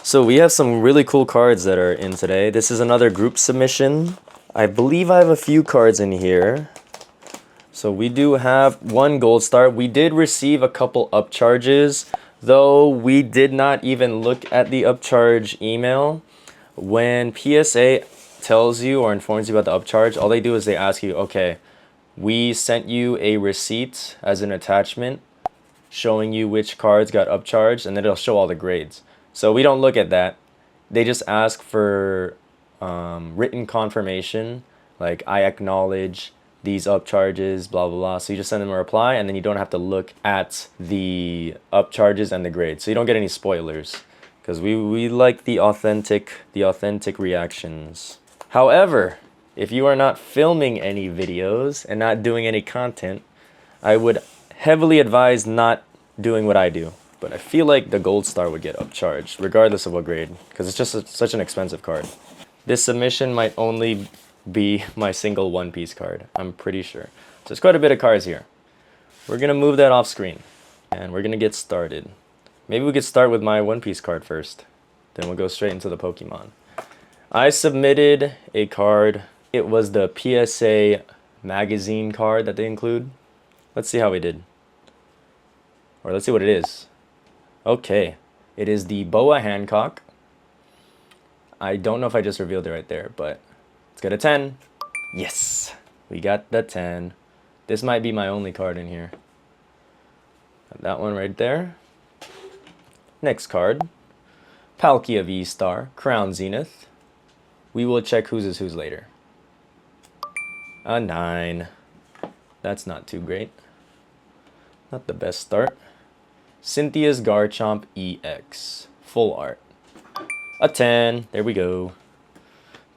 So we have some really cool cards that are in today. This is another group submission. I believe I have a few cards in here. So we do have one gold star. We did receive a couple upcharges, though we did not even look at the upcharge email. When PSA tells you or informs you about the upcharge, all they do is they ask you, okay, we sent you a receipt as an attachment showing you which cards got upcharged, and then it'll show all the grades. So we don't look at that. They just ask for written confirmation, like I acknowledge these upcharges, blah, blah, blah. So you just send them a reply, and then you don't have to look at the upcharges and the grades. So you don't get any spoilers, because we like the authentic reactions. However, if you are not filming any videos and not doing any content, I would heavily advise not doing what I do. But I feel like the gold star would get upcharged, regardless of what grade, because it's just such an expensive card. This submission might only be my single One Piece card, I'm pretty sure. So there's quite a bit of cards here. We're going to move that off screen, and we're going to get started. Maybe we could start with my One Piece card first. Then we'll go straight into the Pokemon. I submitted a card. It was the PSA magazine card that they include. Let's see how we did. Or let's see what it is. Okay, it is the Boa Hancock. I don't know if I just revealed it right there, but let's get a 10. Yes, we got the 10. This might be my only card in here. Got that one right there. Next card, Palkia V-Star, Crown Zenith. We will check whose is whose later. A 9. That's not too great. Not the best start. Cynthia's Garchomp EX. Full art. A 10. There we go.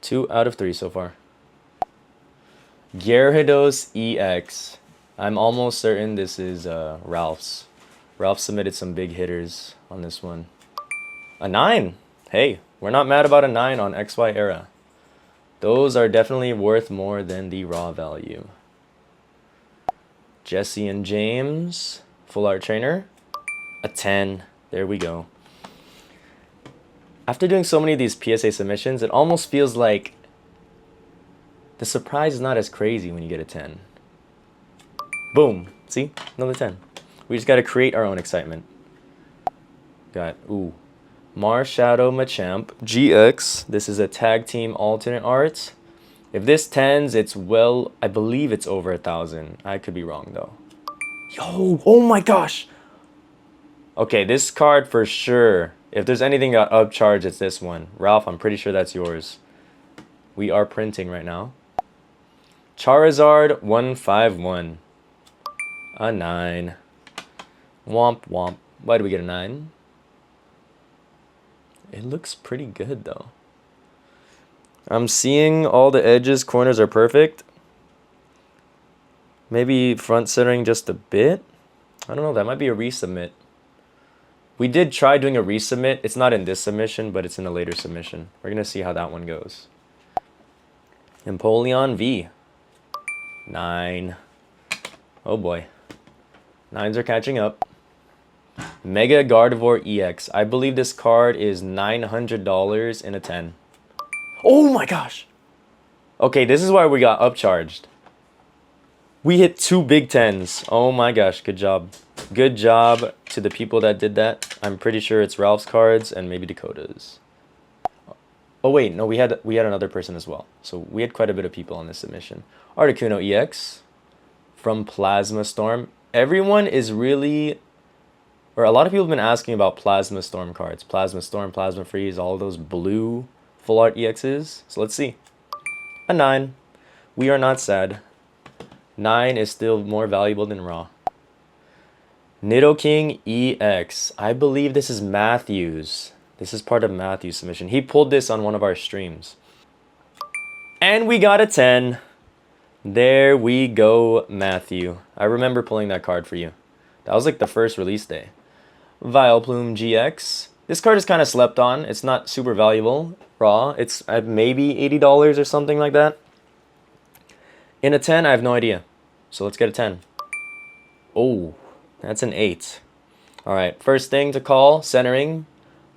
2 out of 3 so far. Gyarados EX. I'm almost certain this is Ralph's. Ralph submitted some big hitters on this one. A 9. Hey, we're not mad about a 9 on XY era. Those are definitely worth more than the raw value. Jesse and James. Full art trainer. A 10. There we go. After doing so many of these PSA submissions, it almost feels like the surprise is not as crazy when you get a 10. Boom. See? Another 10. We just got to create our own excitement. Got, Marshadow Machamp GX. This is a tag team alternate art. If this 10s, it's well, I believe it's over 1,000. I could be wrong though. Yo, oh my gosh. Okay, this card for sure. If there's anything got upcharged, it's this one. Ralph, I'm pretty sure that's yours. We are printing right now. Charizard 151. A 9. Womp womp. Why do we get a 9? It looks pretty good though. I'm seeing all the edges, corners are perfect. Maybe front centering just a bit. I don't know, that might be a resubmit. We did try doing a resubmit. It's not in this submission, but it's in a later submission. We're going to see how that one goes. Empoleon V. 9. Oh boy. 9s are catching up. Mega Gardevoir EX. I believe this card is $900 in a 10. Oh my gosh. Okay, this is why we got upcharged. We hit 2 big 10s. Oh my gosh, good job. Good job to the people that did that. I'm pretty sure it's Ralph's cards and maybe Dakota's. Oh wait, no, we had another person as well. So we had quite a bit of people on this submission. Articuno EX from Plasma Storm. Everyone is really, or a lot of people have been asking about Plasma Storm cards. Plasma Storm, Plasma Freeze, all those blue full art EXs. So let's see. A 9. We are not sad. 9 is still more valuable than raw. Nidoking EX. I believe this is Matthew's. This is part of Matthew's submission. He pulled this on one of our streams. And we got a 10. There we go, Matthew. I remember pulling that card for you. That was like the first release day. Vileplume GX. This card is kind of slept on. It's not super valuable. Raw. It's maybe $80 or something like that. In a 10, I have no idea. So let's get a 10. Oh, that's an 8. All right, first thing to call, centering.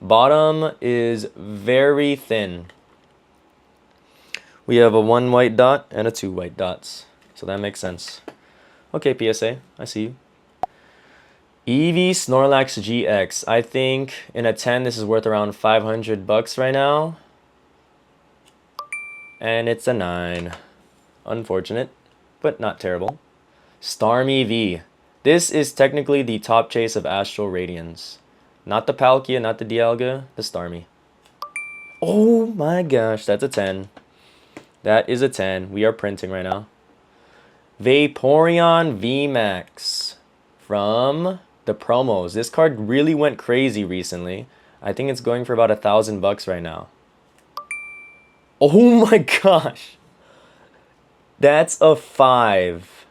Bottom is very thin. We have a 1 white dot and a 2 white dots. So that makes sense. Okay, PSA, I see you. EV Snorlax GX. I think in a 10 this is worth around 500 bucks right now. And it's a 9. Unfortunate, but not terrible. Starmie V. This is technically the top chase of Astral Radiance. Not the Palkia, not the Dialga, the Starmie. Oh my gosh, that's a 10. That is a 10. We are printing right now. Vaporeon VMAX from the promos. This card really went crazy recently. I think it's going for about 1,000 bucks right now. Oh my gosh. That's a 5.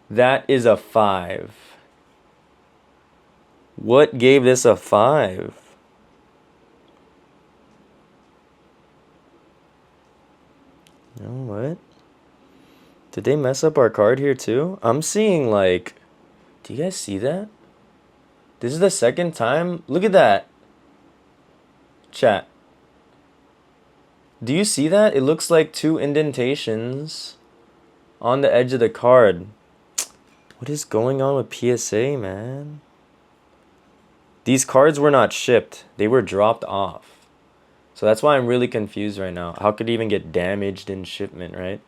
That is a 5. What gave this a 5? You know what? Did they mess up our card here too? I'm seeing like... Do you guys see that? This is the second time. Look at that. Chat. Do you see that? It looks like 2 indentations on the edge of the card. What is going on with PSA, man? These cards were not shipped. They were dropped off. So that's why I'm really confused right now. How could it even get damaged in shipment, right?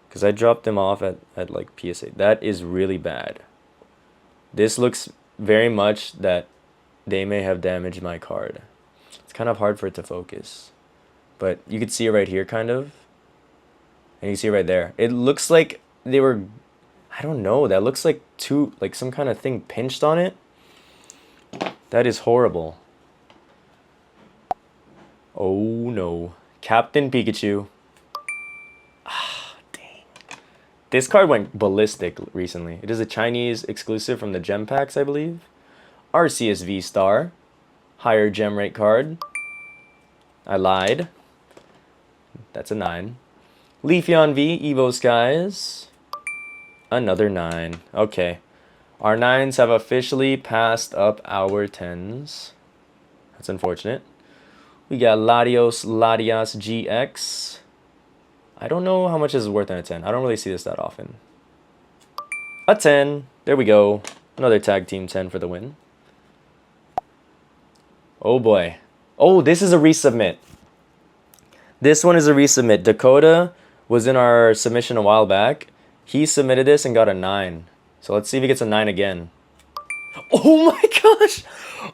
Because I dropped them off at like PSA. That is really bad. This looks very much that they may have damaged my card. It's kind of hard for it to focus. But you could see it right here, kind of. And you can see it right there. It looks like they were... I don't know. That looks like like some kind of thing pinched on it. That is horrible. Oh no. Captain Pikachu. Ah, dang. This card went ballistic recently. It is a Chinese exclusive from the gem packs, I believe. Arceus V-Star. Higher gem rate card. I lied. That's a 9. Leafeon V, Evo Skies. Another 9. Okay. Our 9s have officially passed up our 10s. That's unfortunate. We got Latios GX. I don't know how much this is worth in a 10. I don't really see this that often. A 10. There we go. Another tag team 10 for the win. Oh boy. Oh, this is a resubmit. This one is a resubmit. Dakota was in our submission a while back. He submitted this and got a 9. So let's see if he gets a 9 again. Oh my gosh!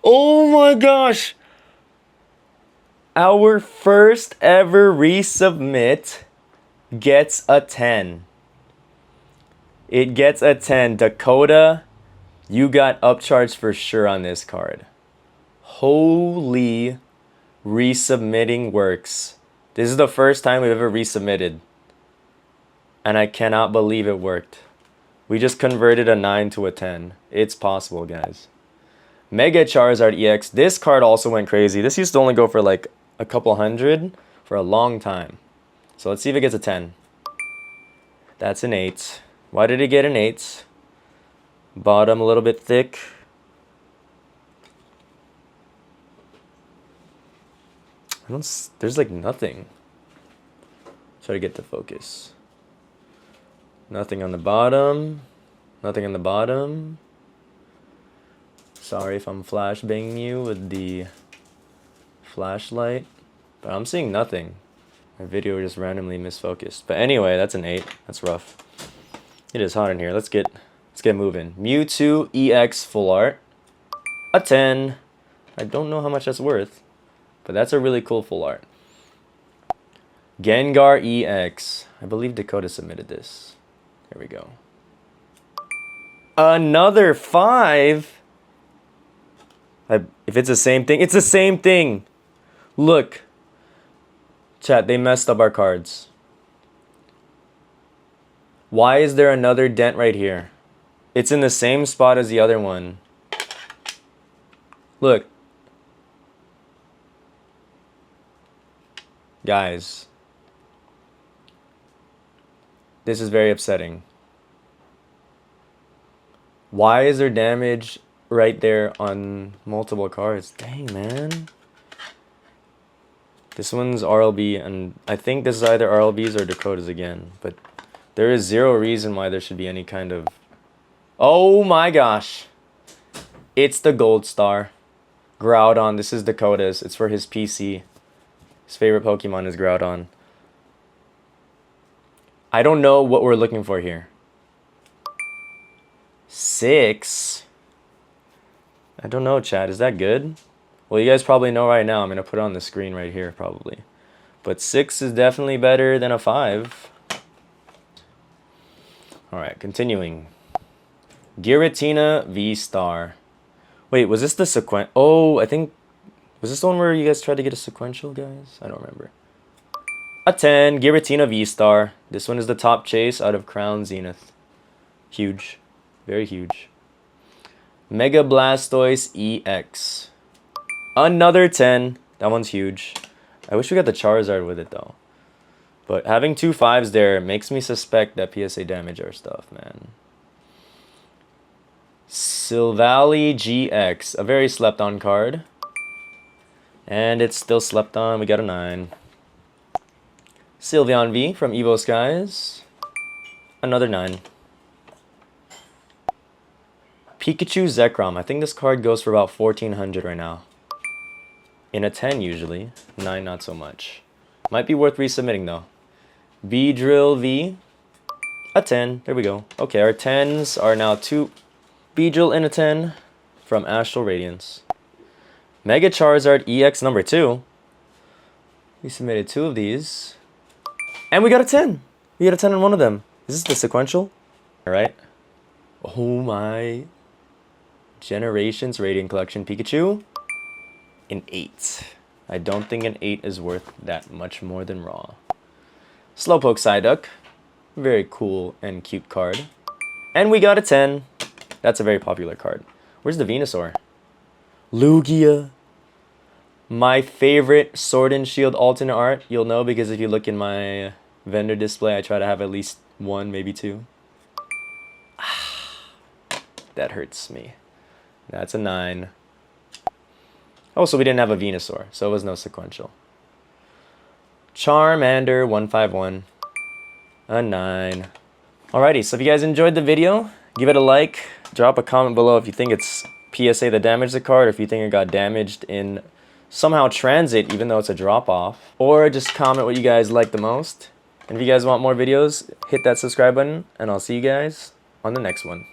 Oh my gosh! Our first ever resubmit gets a 10. It gets a 10. Dakota, you got upcharged for sure on this card. Holy resubmitting works. This is the first time we've ever resubmitted. And I cannot believe it worked. We just converted a 9 to a 10. It's possible, guys. Mega Charizard EX. This card also went crazy. This used to only go for like a couple hundred for a long time. So let's see if it gets a 10. That's an 8. Why did it get an 8? Bottom a little bit thick. There's like nothing. Try to get the focus. Nothing on the bottom. Nothing on the bottom. Sorry if I'm flashbanging you with the flashlight. But I'm seeing nothing. My video just randomly misfocused. But anyway, that's an 8. That's rough. It is hot in here. Let's get moving. Mewtwo EX full art. A 10. I don't know how much that's worth. But that's a really cool full art. Gengar EX. I believe Dakota submitted this. Here we go. Another 5? If it's the same thing, it's the same thing. Look. Chat, they messed up our cards. Why is there another dent right here? It's in the same spot as the other one. Look. Guys. This is very upsetting. Why is there damage right there on multiple cards. Dang, man. This one's RLB, and I think this is either RLBs or Dakotas again. But there is zero reason why there should be any kind of... Oh my gosh. It's the Gold Star. Groudon. This is Dakota's. It's for his PC. His favorite Pokemon is Groudon. I don't know what we're looking for here. 6? I don't know, chat. Is that good? Well, you guys probably know right now. I'm going to put it on the screen right here, probably. But 6 is definitely better than a 5. Alright, continuing. Giratina V-Star. Wait, was this the sequential? Oh, I think... Was this the one where you guys tried to get a sequential, guys? I don't remember. A 10, Giratina V-Star. This one is the top chase out of Crown Zenith. Huge. Very huge. Mega Blastoise EX. Another 10. That one's huge. I wish we got the Charizard with it, though. But having 2 5s there makes me suspect that PSA Damage our stuff, man. Silvally GX. A very slept-on card. And it's still slept on. We got a 9. Sylveon V from Evo Skies. Another 9. Pikachu Zekrom. I think this card goes for about 1,400 right now. In a 10 usually. 9 not so much. Might be worth resubmitting though. Beedrill V. A 10. There we go. Okay, our 10s are now 2. Beedrill in a 10 from Astral Radiance. Mega Charizard EX number 2. We submitted 2 of these. And we got a 10. We got a 10 on one of them. Is this the sequential? Alright. Oh my. Generations Radiant Collection Pikachu. An 8. I don't think an 8 is worth that much more than raw. Slowpoke Psyduck. Very cool and cute card. And we got a 10. That's a very popular card. Where's the Venusaur? Lugia. My favorite Sword and Shield alternate art. You'll know because if you look in my vendor display, I try to have at least 1, maybe 2. That hurts me. That's a 9. Oh, so we didn't have a Venusaur, so it was no sequential. Charmander 151. A 9. Alrighty, so if you guys enjoyed the video, give it a like. Drop a comment below if you think it's PSA that damaged the card, or if you think it got damaged in somehow transit, even though it's a drop-off. Or just comment what you guys like the most. And if you guys want more videos, hit that subscribe button, and I'll see you guys on the next one.